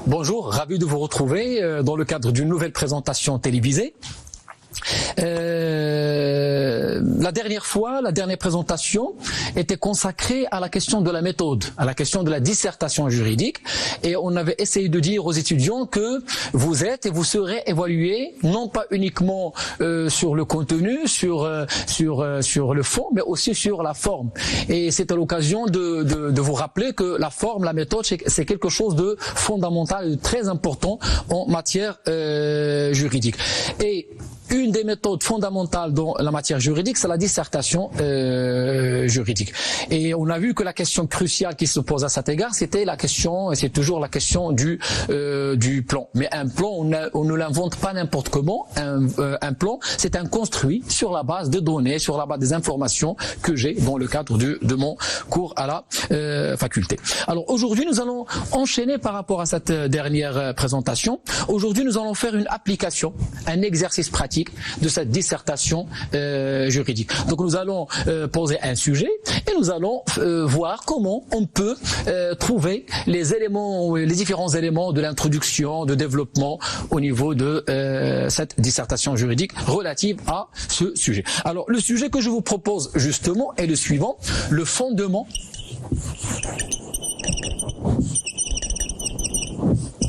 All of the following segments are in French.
Bonjour, ravi de vous retrouver dans le cadre d'une nouvelle présentation télévisée. La dernière présentation était consacrée à la question de la méthode, à la question de la dissertation juridique, et on avait essayé de dire aux étudiants que vous êtes et vous serez évalués non pas uniquement sur le contenu, sur le fond, mais aussi sur la forme. Et c'est à l'occasion de vous rappeler que la forme, la méthode, c'est quelque chose de fondamental, de très important en matière juridique. Et une des méthodes fondamentales dans la matière juridique, c'est la dissertation juridique. Et on a vu que la question cruciale qui se pose à cet égard, c'était la question, et c'est toujours la question du plan. Mais un plan, on ne l'invente pas n'importe comment. Un plan, c'est un construit sur la base de données, sur la base des informations que j'ai dans le cadre de mon cours à la faculté. Alors aujourd'hui, nous allons enchaîner par rapport à cette dernière présentation. Aujourd'hui, nous allons faire une application, un exercice pratique de cette dissertation juridique. Donc nous allons poser un sujet et nous allons voir comment on peut trouver les différents éléments de l'introduction, de développement au niveau de cette dissertation juridique relative à ce sujet. Alors le sujet que je vous propose justement est le suivant, le fondement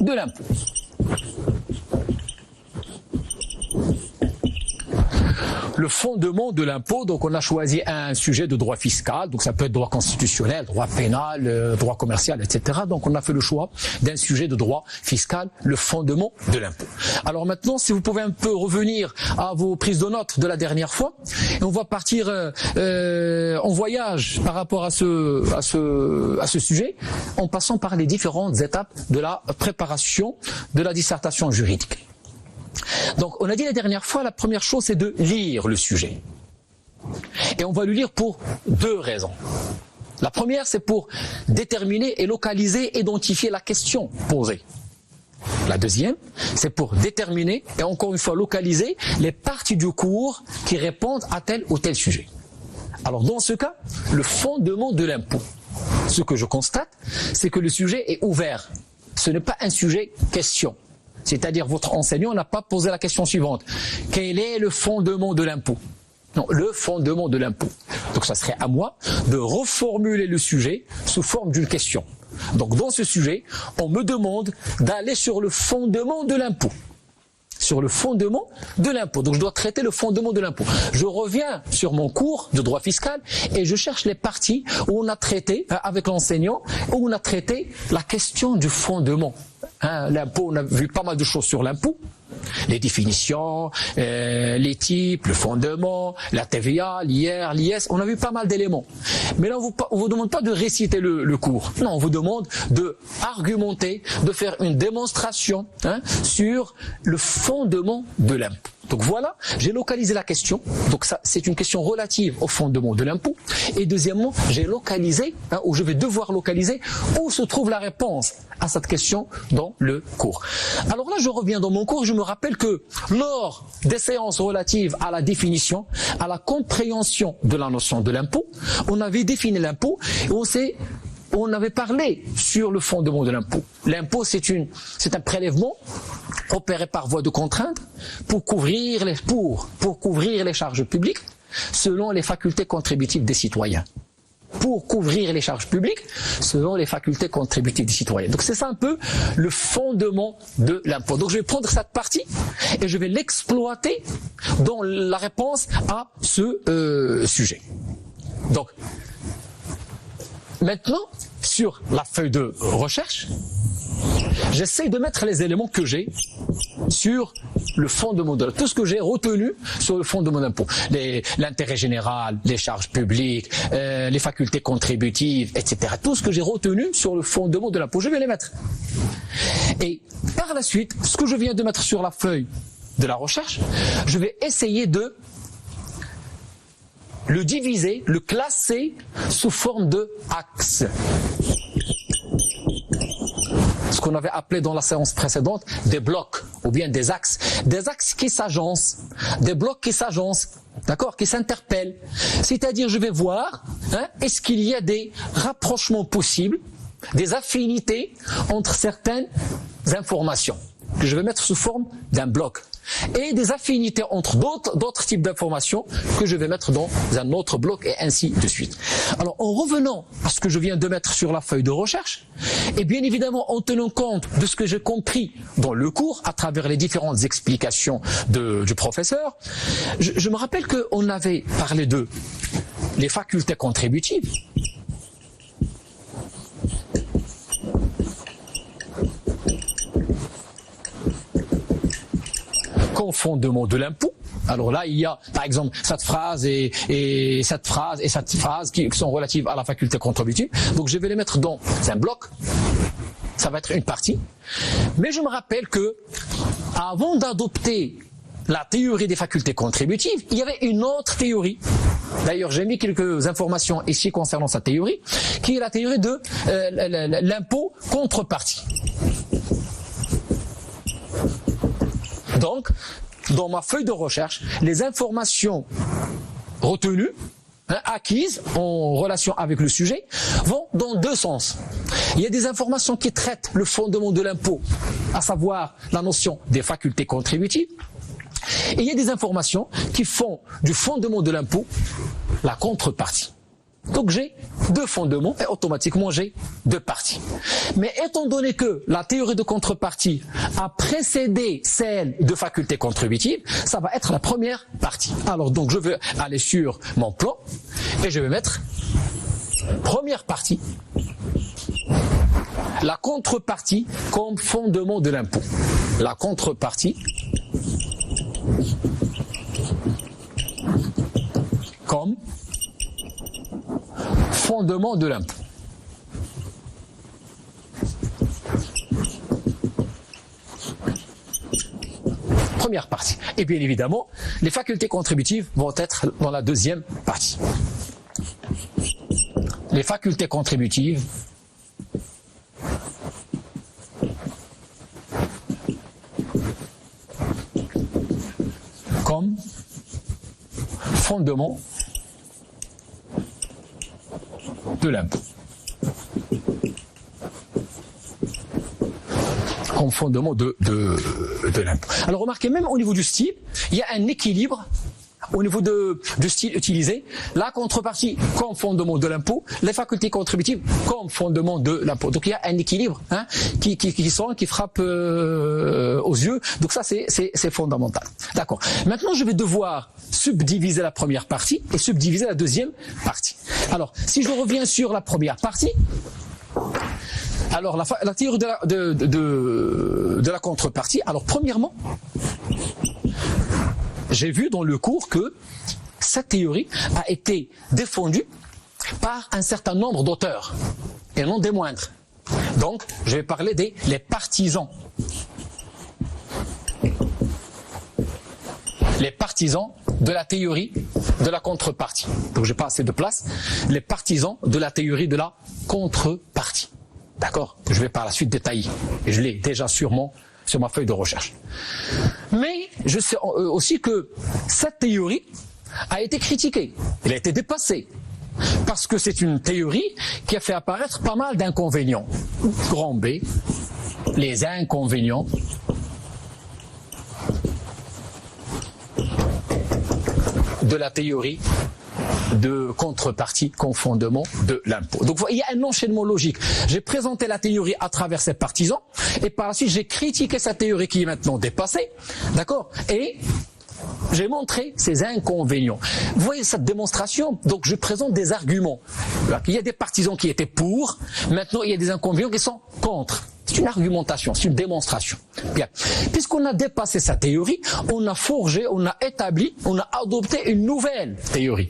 de l'impôt. Le fondement de l'impôt, donc on a choisi un sujet de droit fiscal, donc ça peut être droit constitutionnel, droit pénal, droit commercial, etc. Donc on a fait le choix d'un sujet de droit fiscal, le fondement de l'impôt. Alors maintenant, si vous pouvez un peu revenir à vos prises de notes de la dernière fois, et on va partir en voyage par rapport à ce sujet, en passant par les différentes étapes de la préparation de la dissertation juridique. Donc, on a dit la dernière fois, la première chose, c'est de lire le sujet. Et on va le lire pour deux raisons. La première, c'est pour déterminer et localiser, identifier la question posée. La deuxième, c'est pour déterminer et encore une fois localiser les parties du cours qui répondent à tel ou tel sujet. Alors, dans ce cas, le fondement de l'impôt. Ce que je constate, c'est que le sujet est ouvert. Ce n'est pas un sujet question. C'est-à-dire votre enseignant n'a pas posé la question suivante. Quel est le fondement de l'impôt? Non, le fondement de l'impôt. Donc ça serait à moi de reformuler le sujet sous forme d'une question. Donc dans ce sujet, on me demande d'aller sur le fondement de l'impôt. Sur le fondement de l'impôt. Donc je dois traiter le fondement de l'impôt. Je reviens sur mon cours de droit fiscal et je cherche les parties où on a traité, avec l'enseignant, où on a traité la question du fondement. L'impôt, on a vu pas mal de choses sur l'impôt. Les définitions, les types, le fondement, la TVA, l'IR, l'IS, on a vu pas mal d'éléments. Mais là, on vous demande pas de réciter le cours. Non, on vous demande de argumenter, de faire une démonstration sur le fondement de l'impôt. Donc voilà, j'ai localisé la question. Donc ça, c'est une question relative au fondement de l'impôt. Et deuxièmement, j'ai localisé, ou je vais devoir localiser, où se trouve la réponse à cette question dans le cours. Alors là, je reviens dans mon cours, je me rappelle que lors des séances relatives à la définition, à la compréhension de la notion de l'impôt, on avait défini l'impôt et on avait parlé sur le fondement de l'impôt. L'impôt, c'est un prélèvement opéré par voie de contrainte pour couvrir les charges publiques selon les facultés contributives des citoyens. Pour couvrir les charges publiques selon les facultés contributives des citoyens. Donc c'est ça un peu le fondement de l'impôt. Donc je vais prendre cette partie et je vais l'exploiter dans la réponse à ce sujet. Donc maintenant, sur la feuille de recherche, j'essaie de mettre les éléments que j'ai sur le fondement de l'impôt. Tout ce que j'ai retenu sur le fondement de l'impôt. L'intérêt général, les charges publiques, les facultés contributives, etc. Tout ce que j'ai retenu sur le fondement de l'impôt, je vais les mettre. Et par la suite, ce que je viens de mettre sur la feuille de la recherche, je vais essayer de le diviser, le classer sous forme de axes. Ce qu'on avait appelé dans la séance précédente des blocs ou bien des axes qui s'agencent, des blocs qui s'agencent, d'accord, qui s'interpellent. C'est-à-dire, je vais voir, est-ce qu'il y a des rapprochements possibles, des affinités entre certaines informations que je vais mettre sous forme d'un bloc et des affinités entre d'autres types d'informations que je vais mettre dans un autre bloc et ainsi de suite. Alors en revenant à ce que je viens de mettre sur la feuille de recherche, et bien évidemment en tenant compte de ce que j'ai compris dans le cours à travers les différentes explications du professeur, je me rappelle qu'on avait parlé de les facultés contributives, comme fondement de l'impôt. Alors là, il y a par exemple cette phrase et cette phrase et cette phrase qui sont relatives à la faculté contributive. Donc je vais les mettre dans un bloc. Ça va être une partie. Mais je me rappelle que avant d'adopter la théorie des facultés contributives, il y avait une autre théorie. D'ailleurs, j'ai mis quelques informations ici concernant cette théorie, qui est la théorie de l'impôt contrepartie. Donc, dans ma feuille de recherche, les informations retenues, acquises en relation avec le sujet, vont dans deux sens. Il y a des informations qui traitent le fondement de l'impôt, à savoir la notion des facultés contributives, et il y a des informations qui font du fondement de l'impôt la contrepartie. Donc j'ai deux fondements et automatiquement j'ai deux parties. Mais étant donné que la théorie de contrepartie a précédé celle de faculté contributive, ça va être la première partie. Alors donc je vais aller sur mon plan et je vais mettre première partie, la contrepartie comme fondement de l'impôt. La contrepartie comme fondement de l'impôt. Première partie. Et bien évidemment, les facultés contributives vont être dans la deuxième partie. Les facultés contributives comme fondement de l'impôt. Comme fondement de l'impôt. Alors remarquez, même au niveau du style, il y a un équilibre au niveau du style utilisé. La contrepartie comme fondement de l'impôt, les facultés contributives comme fondement de l'impôt. Donc il y a un équilibre qui frappe aux yeux. Donc ça c'est fondamental. D'accord. Maintenant je vais devoir subdiviser la première partie et subdiviser la deuxième partie. Alors si je reviens sur la première partie, alors la théorie de la contrepartie. Alors premièrement, j'ai vu dans le cours que cette théorie a été défendue par un certain nombre d'auteurs, et non des moindres. Donc, je vais parler les partisans. Les partisans de la théorie de la contrepartie. Donc, j'ai pas assez de place. Les partisans de la théorie de la contrepartie. D'accord? Je vais par la suite détailler. Et je l'ai déjà sur ma feuille de recherche. Mais je sais aussi que cette théorie a été critiquée. Elle a été dépassée. Parce que c'est une théorie qui a fait apparaître pas mal d'inconvénients. Grand B, les inconvénients de la théorie de contrepartie comme fondement de l'impôt. Donc il y a un enchaînement logique. J'ai présenté la théorie à travers ses partisans et par la suite j'ai critiqué sa théorie qui est maintenant dépassée, d'accord, et j'ai montré ses inconvénients. Vous voyez cette démonstration? Donc je présente des arguments. Il y a des partisans qui étaient pour, maintenant il y a des inconvénients qui sont contre. C'est une argumentation, c'est une démonstration. Bien. Puisqu'on a dépassé sa théorie, on a forgé, on a établi, on a adopté une nouvelle théorie.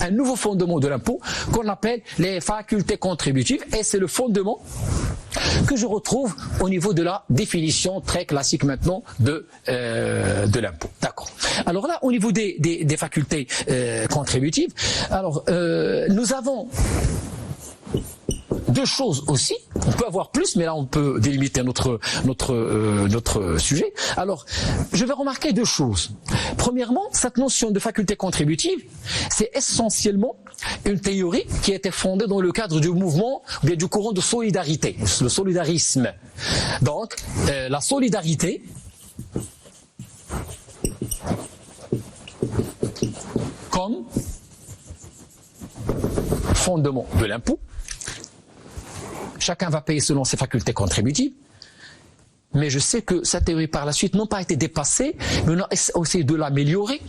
Un nouveau fondement de l'impôt qu'on appelle les facultés contributives, et c'est le fondement que je retrouve au niveau de la définition très classique maintenant de l'impôt. D'accord. Alors là, au niveau des facultés contributives, alors nous avons deux choses aussi On peut avoir plus, mais là on peut délimiter notre sujet. Alors, je vais remarquer deux choses. Premièrement, cette notion de faculté contributive, c'est essentiellement une théorie qui a été fondée dans le cadre du mouvement, ou bien du courant de solidarité, le solidarisme. Donc, la solidarité comme fondement de l'impôt. Chacun va payer selon ses facultés contributives. Mais je sais que cette théorie par la suite n'a pas été dépassée, mais on a essayé de l'améliorer,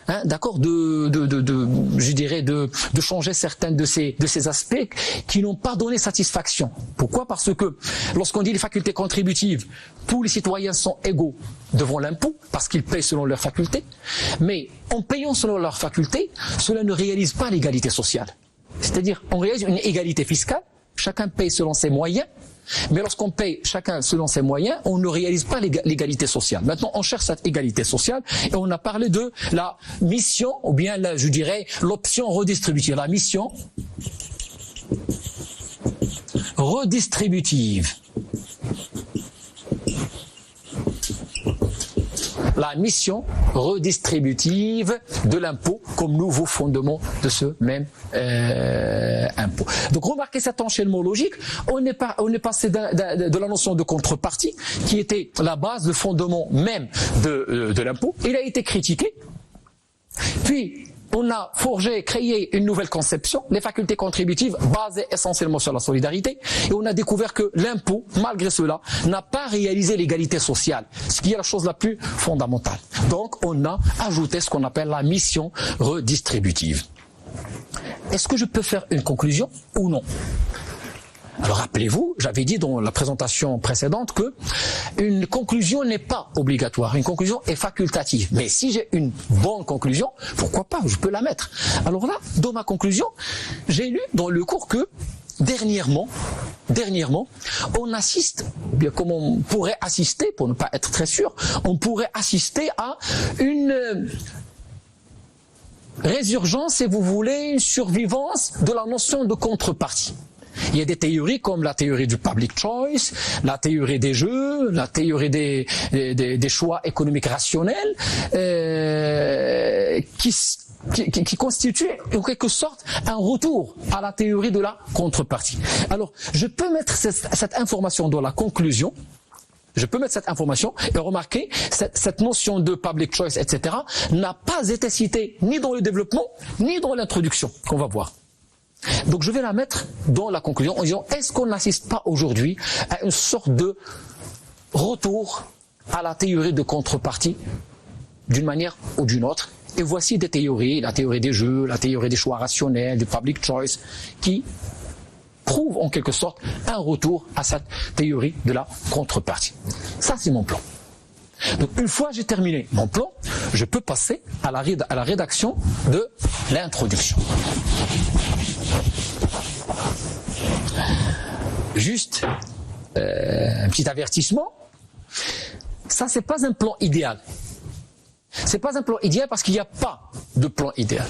hein, d'accord, je dirais de changer certains de ces aspects qui n'ont pas donné satisfaction. Pourquoi? Parce que lorsqu'on dit les facultés contributives, tous les citoyens sont égaux devant l'impôt, parce qu'ils payent selon leurs facultés, mais en payant selon leurs facultés, cela ne réalise pas l'égalité sociale. C'est-à-dire, on réalise une égalité fiscale, chacun paye selon ses moyens, mais lorsqu'on paye chacun selon ses moyens, on ne réalise pas l'égalité sociale. Maintenant, on cherche cette égalité sociale et on a parlé de la mission, ou bien, je dirais, l'option redistributive. La mission redistributive. La mission redistributive de l'impôt comme nouveau fondement de ce même impôt. Donc remarquez cet enchaînement logique, on est passé de la notion de contrepartie qui était la base, le fondement même de l'impôt. Il a été critiqué, puis on a créé une nouvelle conception, les facultés contributives basées essentiellement sur la solidarité, et on a découvert que l'impôt, malgré cela, n'a pas réalisé l'égalité sociale, ce qui est la chose la plus fondamentale. Donc on a ajouté ce qu'on appelle la mission redistributive. Est-ce que je peux faire une conclusion ou non? Alors rappelez-vous, j'avais dit dans la présentation précédente que une conclusion n'est pas obligatoire, une conclusion est facultative. Mais si j'ai une bonne conclusion, pourquoi pas, je peux la mettre. Alors là, dans ma conclusion, j'ai lu dans le cours que dernièrement, on assiste, bien comme on pourrait assister, pour ne pas être très sûr, on pourrait assister à une résurgence, si vous voulez, une survivance de la notion de contrepartie. Il y a des théories comme la théorie du public choice, la théorie des jeux, la théorie des choix économiques rationnels, qui constituent en quelque sorte un retour à la théorie de la contrepartie. Alors, je peux mettre cette information dans la conclusion. Je peux mettre cette information et remarquer cette notion de public choice, etc., n'a pas été citée ni dans le développement, ni dans l'introduction qu'on va voir. Donc je vais la mettre dans la conclusion en disant, est-ce qu'on n'assiste pas aujourd'hui à une sorte de retour à la théorie de contrepartie d'une manière ou d'une autre? Et voici des théories, la théorie des jeux, la théorie des choix rationnels, du public choice, qui prouvent en quelque sorte un retour à cette théorie de la contrepartie. Ça, c'est mon plan. Donc une fois j'ai terminé mon plan, je peux passer à la rédaction de l'introduction. Juste un petit avertissement, ça c'est pas un plan idéal. C'est pas un plan idéal parce qu'il n'y a pas de plan idéal.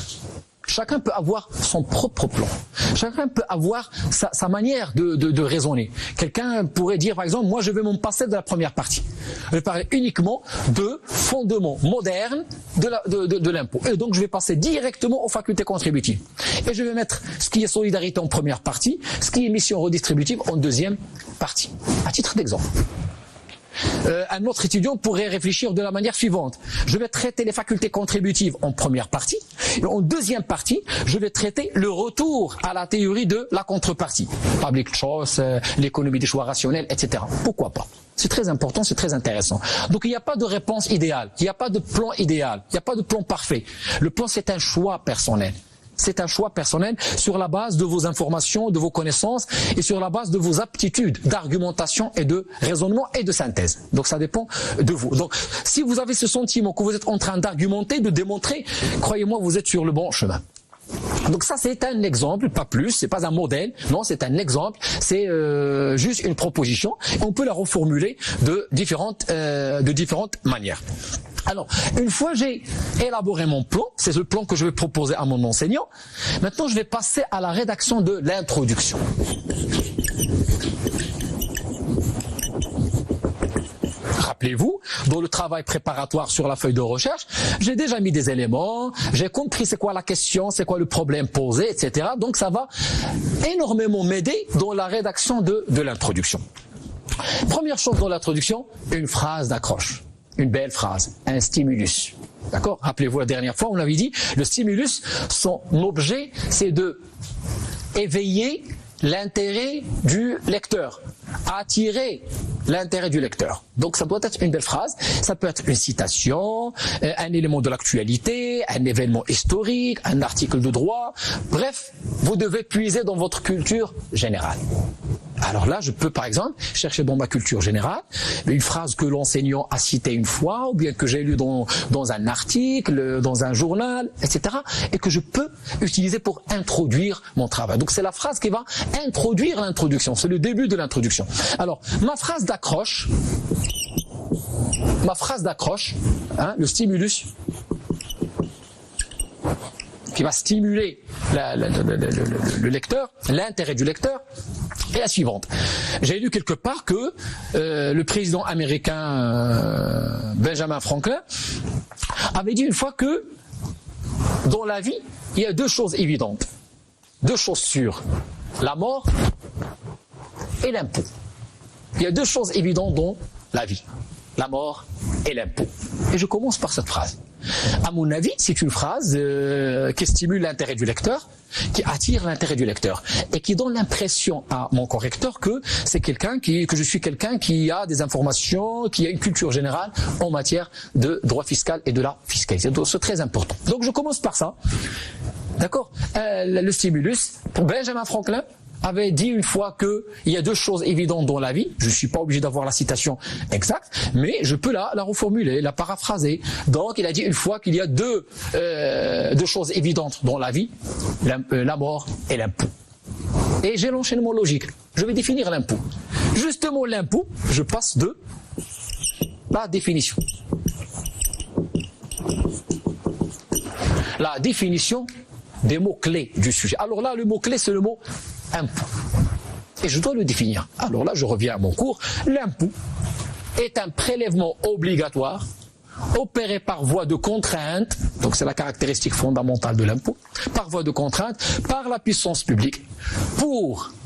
Chacun peut avoir son propre plan. Chacun peut avoir sa manière de raisonner. Quelqu'un pourrait dire, par exemple, moi je vais m'en passer de la première partie. Je vais parler uniquement de fondements modernes de l'impôt. Et donc je vais passer directement aux facultés contributives. Et je vais mettre ce qui est solidarité en première partie, ce qui est mission redistributive en deuxième partie. À titre d'exemple. Un autre étudiant pourrait réfléchir de la manière suivante. Je vais traiter les facultés contributives en première partie, et en deuxième partie, je vais traiter le retour à la théorie de la contrepartie. Public choice, l'économie des choix rationnels, etc. Pourquoi pas? C'est très important, c'est très intéressant. Donc il n'y a pas de réponse idéale, il n'y a pas de plan idéal, il n'y a pas de plan parfait. Le plan, c'est un choix personnel. C'est un choix personnel sur la base de vos informations, de vos connaissances et sur la base de vos aptitudes d'argumentation et de raisonnement et de synthèse. Donc ça dépend de vous. Donc si vous avez ce sentiment que vous êtes en train d'argumenter, de démontrer, croyez-moi, vous êtes sur le bon chemin. Donc ça c'est un exemple, pas plus, c'est pas un modèle, non, c'est un exemple, c'est juste une proposition. On peut la reformuler de différentes manières. Alors, une fois j'ai élaboré mon plan, c'est ce plan que je vais proposer à mon enseignant, maintenant je vais passer à la rédaction de l'introduction. rappelez-vous, dans le travail préparatoire sur la feuille de recherche, j'ai déjà mis des éléments, j'ai compris c'est quoi la question, c'est quoi le problème posé, etc. Donc ça va énormément m'aider dans la rédaction de l'introduction. Première chose dans l'introduction, une phrase d'accroche, une belle phrase, un stimulus. D'accord? Rappelez-vous la dernière fois, on avait dit, le stimulus, son objet, c'est de éveiller l'intérêt du lecteur, attirer l'intérêt du lecteur. Donc ça doit être une belle phrase, ça peut être une citation, un élément de l'actualité, un événement historique, un article de droit, bref, vous devez puiser dans votre culture générale. Alors là, je peux par exemple chercher dans ma culture générale une phrase que l'enseignant a citée une fois, ou bien que j'ai lu dans un article, dans un journal, etc. et que je peux utiliser pour introduire mon travail. Donc c'est la phrase qui va introduire l'introduction, c'est le début de l'introduction. Alors, ma phrase d'accroche, hein, le stimulus, qui va stimuler le lecteur, l'intérêt du lecteur, est la suivante. J'ai lu quelque part que le président américain Benjamin Franklin avait dit une fois que dans la vie, il y a deux choses évidentes, deux choses sûres, la mort et l'impôt. Il y a deux choses évidentes dans la vie, la mort et l'impôt. Et je commence par cette phrase. À mon avis, c'est une phrase qui stimule l'intérêt du lecteur, qui attire l'intérêt du lecteur et qui donne l'impression à mon correcteur que c'est que je suis quelqu'un qui a des informations, qui a une culture générale en matière de droit fiscal et de la fiscalité. Donc c'est très important. Donc je commence par ça. D'accord? Le stimulus, pour Benjamin Franklin, avait dit une fois que il y a deux choses évidentes dans la vie. Je ne suis pas obligé d'avoir la citation exacte, mais je peux la reformuler, la paraphraser. Donc il a dit une fois qu'il y a deux choses évidentes dans la vie, la mort et l'impôt. Et j'ai l'enchaînement logique. Je vais définir l'impôt. Justement l'impôt, je passe de la définition. La définition des mots-clés du sujet. Alors là, le mot-clé, c'est le mot impôt. Et je dois le définir. Alors là, je reviens à mon cours. L'impôt est un prélèvement obligatoire opéré par voie de contrainte, donc c'est la caractéristique fondamentale de l'impôt, par voie de contrainte, par la puissance publique,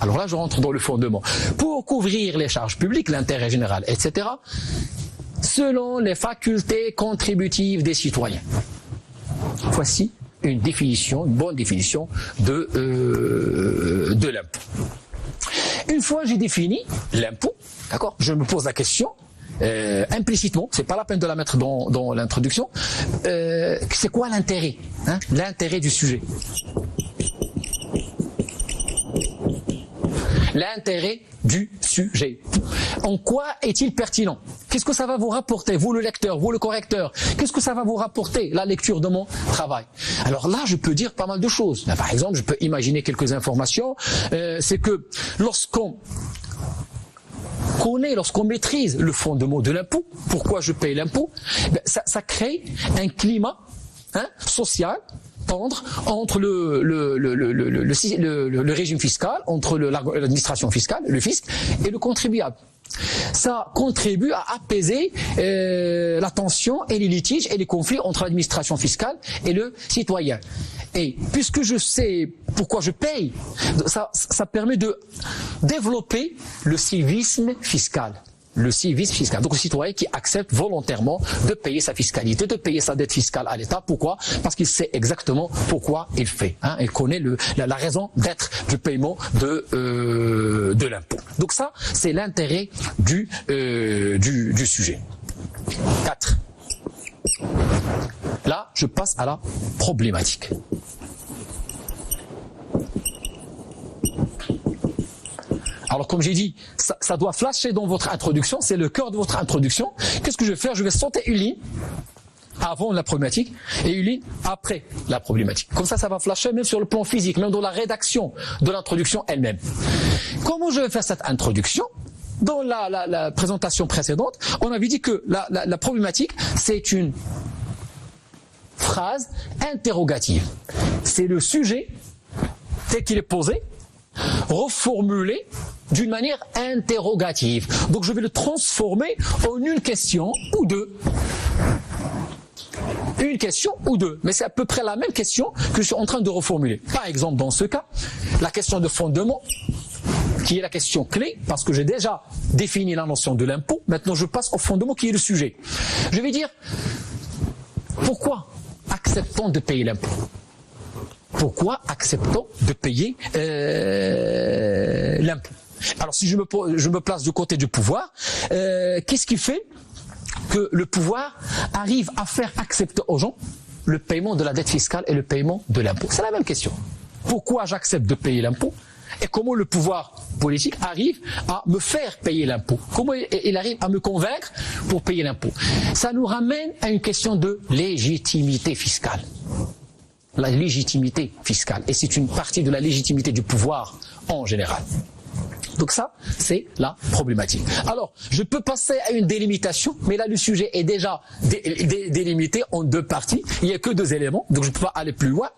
alors là je rentre dans le fondement, pour couvrir les charges publiques, l'intérêt général, etc., selon les facultés contributives des citoyens. Voici une bonne définition de l'impôt. Une fois j'ai défini l'impôt, d'accord, je me pose la question, implicitement, c'est pas la peine de la mettre dans l'introduction, c'est quoi l'intérêt, hein, l'intérêt du sujet. L'intérêt du sujet. En quoi est-il pertinent? Qu'est-ce que ça va vous rapporter, vous le lecteur, vous le correcteur? Qu'est-ce que ça va vous rapporter, la lecture de mon travail? Alors là, je peux dire pas mal de choses. Par exemple, je peux imaginer quelques informations. C'est que lorsqu'on maîtrise le fondement de l'impôt, pourquoi je paye l'impôt, ça crée un climat social tendre entre le régime fiscal, entre l'administration fiscale, le fisc, et le contribuable. Ça contribue à apaiser la tension et les litiges et les conflits entre l'administration fiscale et le citoyen. Et puisque je sais pourquoi je paye, ça permet de développer le civisme fiscal. Le civisme fiscal. Donc le citoyen qui accepte volontairement de payer sa fiscalité, de payer sa dette fiscale à l'État. Pourquoi? Parce qu'il sait exactement pourquoi il fait. Il connaît la raison d'être du paiement de l'impôt. Donc ça, c'est l'intérêt du sujet. 4. Là, je passe à la problématique. Alors comme j'ai dit, ça doit flasher dans votre introduction, c'est le cœur de votre introduction. Qu'est-ce que je vais faire? Je vais sauter une ligne avant la problématique et une ligne après la problématique. Comme ça va flasher même sur le plan physique, même dans la rédaction de l'introduction elle-même. Comment je vais faire cette introduction? Dans la présentation précédente, on avait dit que la problématique, c'est une phrase interrogative. C'est le sujet tel qu'il est posé, reformulé d'une manière interrogative. Donc je vais le transformer en une question ou deux. Une question ou deux, mais c'est à peu près la même question que je suis en train de reformuler. Par exemple, dans ce cas, la question de fondement, qui est la question clé, parce que j'ai déjà défini la notion de l'impôt, maintenant je passe au fondement qui est le sujet. Je vais dire, pourquoi acceptons de payer l'impôt? Pourquoi acceptons de payer l'impôt? Alors si je me place du côté du pouvoir, qu'est-ce qui fait que le pouvoir arrive à faire accepter aux gens le paiement de la dette fiscale et le paiement de l'impôt? C'est la même question. Pourquoi j'accepte de payer l'impôt et comment le pouvoir politique arrive à me faire payer l'impôt? Comment il arrive à me convaincre pour payer l'impôt? Ça nous ramène à une question de légitimité fiscale. La légitimité fiscale. Et c'est une partie de la légitimité du pouvoir en général. Donc ça, c'est la problématique. Alors, je peux passer à une délimitation, mais là, le sujet est déjà délimité en deux parties. Il n'y a que deux éléments, donc je ne peux pas aller plus loin.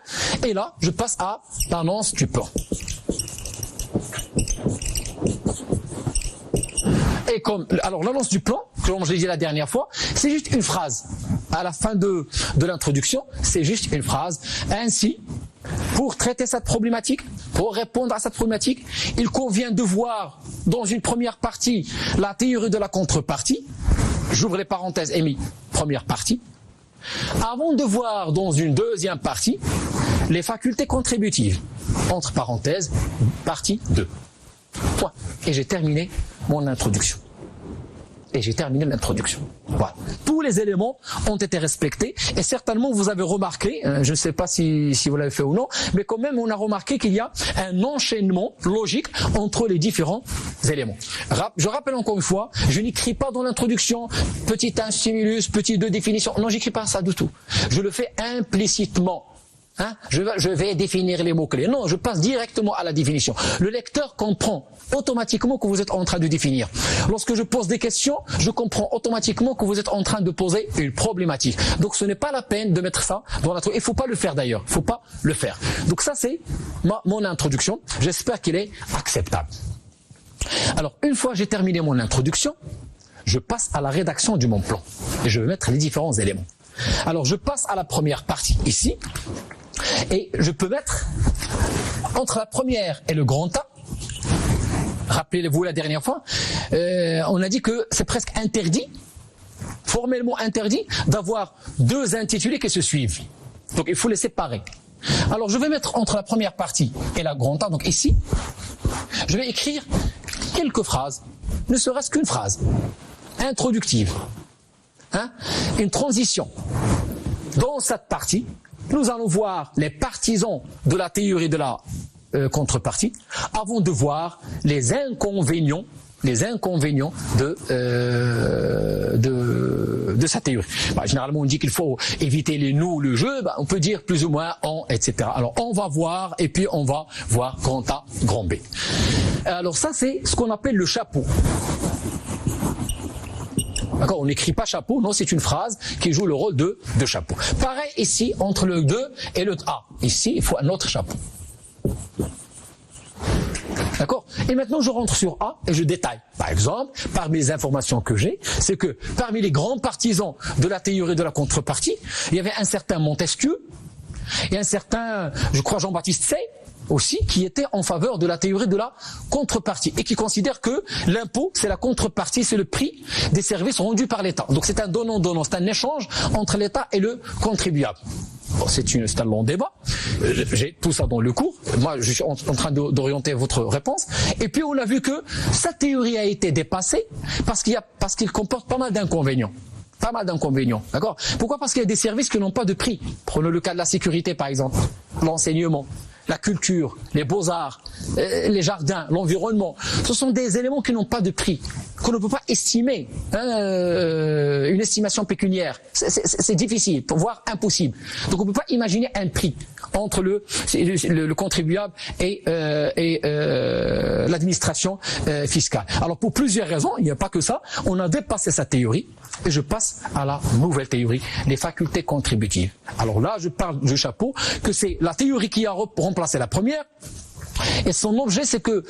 Et là, je passe à l'annonce du plan. Et alors, l'annonce du plan, comme je l'ai dit la dernière fois, c'est juste une phrase. À la fin de l'introduction, c'est juste une phrase. Ainsi, pour traiter cette problématique, pour répondre à cette problématique, il convient de voir dans une première partie la théorie de la contrepartie. J'ouvre les parenthèses et mis première partie. Avant de voir dans une deuxième partie les facultés contributives. Entre parenthèses, partie 2. Point. Et j'ai terminé mon introduction. Voilà. Tous les éléments ont été respectés et certainement vous avez remarqué, je ne sais pas si vous l'avez fait ou non, mais quand même on a remarqué qu'il y a un enchaînement logique entre les différents éléments. Je rappelle encore une fois, je n'écris pas dans l'introduction petit 1 stimulus, petit 2 définition. Non, j'écris pas ça du tout. Je le fais implicitement. Je vais définir les mots-clés. Non, je passe directement à la définition. Le lecteur comprend automatiquement que vous êtes en train de définir. Lorsque je pose des questions, je comprends automatiquement que vous êtes en train de poser une problématique. Donc ce n'est pas la peine de mettre ça dans la... Il ne faut pas le faire d'ailleurs. Il ne faut pas le faire. Donc ça c'est mon introduction. J'espère qu'il est acceptable. Alors une fois j'ai terminé mon introduction, je passe à la rédaction de mon plan. Et je vais mettre les différents éléments. Alors je passe à la première partie ici. Et je peux mettre entre la première et le grand A, rappelez-vous la dernière fois, on a dit que c'est presque interdit, formellement interdit, d'avoir deux intitulés qui se suivent. Donc il faut les séparer. Alors je vais mettre entre la première partie et la grand A, donc ici, je vais écrire quelques phrases, ne serait-ce qu'une phrase, introductive, une transition. Dans cette partie, nous allons voir les partisans de la théorie de la contrepartie avant de voir les inconvénients de sa théorie. Généralement, on dit qu'il faut éviter les nous, le jeu. On peut dire plus ou moins en, etc. Alors, on va voir et puis on va voir grand A, grand B. Alors ça, c'est ce qu'on appelle le chapeau. D'accord, on n'écrit pas chapeau, non, c'est une phrase qui joue le rôle de chapeau. Pareil ici, entre le 2 et le A. Ici, il faut un autre chapeau. D'accord? Et maintenant, je rentre sur A et je détaille. Par exemple, parmi les informations que j'ai, c'est que parmi les grands partisans de la théorie de la contrepartie, il y avait un certain Montesquieu et un certain, je crois, Jean-Baptiste Say, aussi, qui était en faveur de la théorie de la contrepartie et qui considère que l'impôt, c'est la contrepartie, c'est le prix des services rendus par l'État. Donc c'est un donnant-donnant, c'est un échange entre l'État et le contribuable. Bon, c'est un long débat, j'ai tout ça dans le cours, moi je suis en train d'orienter votre réponse, et puis on a vu que sa théorie a été dépassée parce qu'il comporte pas mal d'inconvénients. Pas mal d'inconvénients, d'accord? Pourquoi? Parce qu'il y a des services qui n'ont pas de prix. Prenons le cas de la sécurité par exemple, l'enseignement, la culture, les beaux-arts, les jardins, l'environnement. Ce sont des éléments qui n'ont pas de prix, qu'on ne peut pas estimer. Une estimation pécuniaire, c'est difficile, voire impossible. Donc on ne peut pas imaginer un prix entre le contribuable et l'administration fiscale. Alors pour plusieurs raisons, il n'y a pas que ça, on a dépassé sa théorie et je passe à la nouvelle théorie, les facultés contributives. Alors là, je parle du chapeau, que c'est la théorie qui a remplacé la première, et son objet, c'est que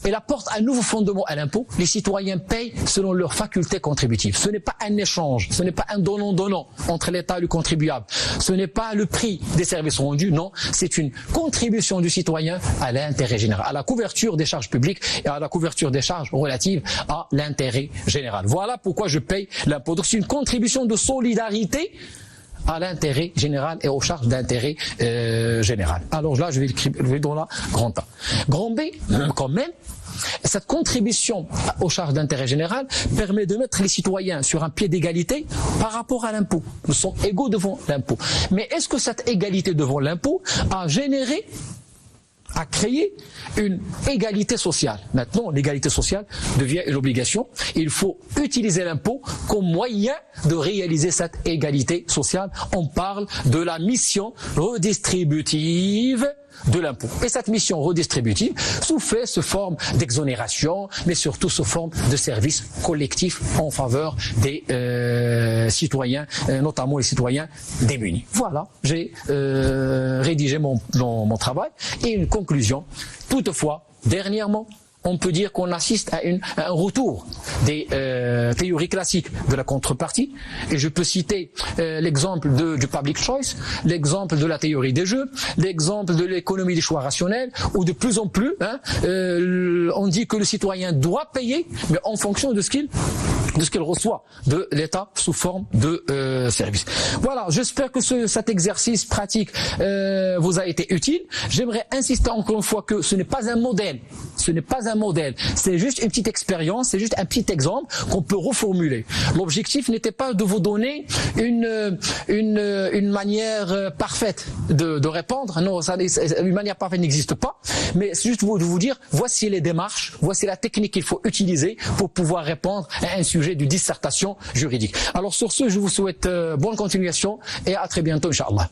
Elle apporte un nouveau fondement à l'impôt. Les citoyens payent selon leurs facultés contributives. Ce n'est pas un échange, ce n'est pas un donnant-donnant entre l'État et le contribuable. Ce n'est pas le prix des services rendus, non. C'est une contribution du citoyen à l'intérêt général, à la couverture des charges publiques et à la couverture des charges relatives à l'intérêt général. Voilà pourquoi je paye l'impôt. Donc c'est une contribution de solidarité à l'intérêt général et aux charges d'intérêt général. Alors là, je vais dans la grand A. Grand B, quand même, cette contribution aux charges d'intérêt général permet de mettre les citoyens sur un pied d'égalité par rapport à l'impôt. Nous sommes égaux devant l'impôt. Mais est-ce que cette égalité devant l'impôt a créé une égalité sociale? Maintenant, l'égalité sociale devient une obligation. Il faut utiliser l'impôt comme moyen de réaliser cette égalité sociale. On parle de la mission redistributive de l'impôt. Et cette mission redistributive sous forme d'exonération, mais surtout sous forme de services collectifs en faveur des citoyens, notamment les citoyens démunis. Voilà, j'ai rédigé mon travail. Et une conclusion, toutefois, dernièrement, on peut dire qu'on assiste à un retour des théories classiques de la contrepartie. Et je peux citer l'exemple du public choice, l'exemple de la théorie des jeux, l'exemple de l'économie des choix rationnels, où de plus en plus, on dit que le citoyen doit payer, mais en fonction de ce qu'il reçoit de l'État sous forme de service. Voilà, j'espère que cet exercice pratique vous a été utile. J'aimerais insister encore une fois que ce n'est pas un modèle. Ce n'est pas un modèle. C'est juste une petite expérience, c'est juste un petit exemple qu'on peut reformuler. L'objectif n'était pas de vous donner une manière parfaite de répondre. Non, une manière parfaite n'existe pas. Mais c'est juste de vous dire, voici les démarches, voici la technique qu'il faut utiliser pour pouvoir répondre à un sujet de dissertation juridique. Alors sur ce, je vous souhaite bonne continuation et à très bientôt, Inch'Allah.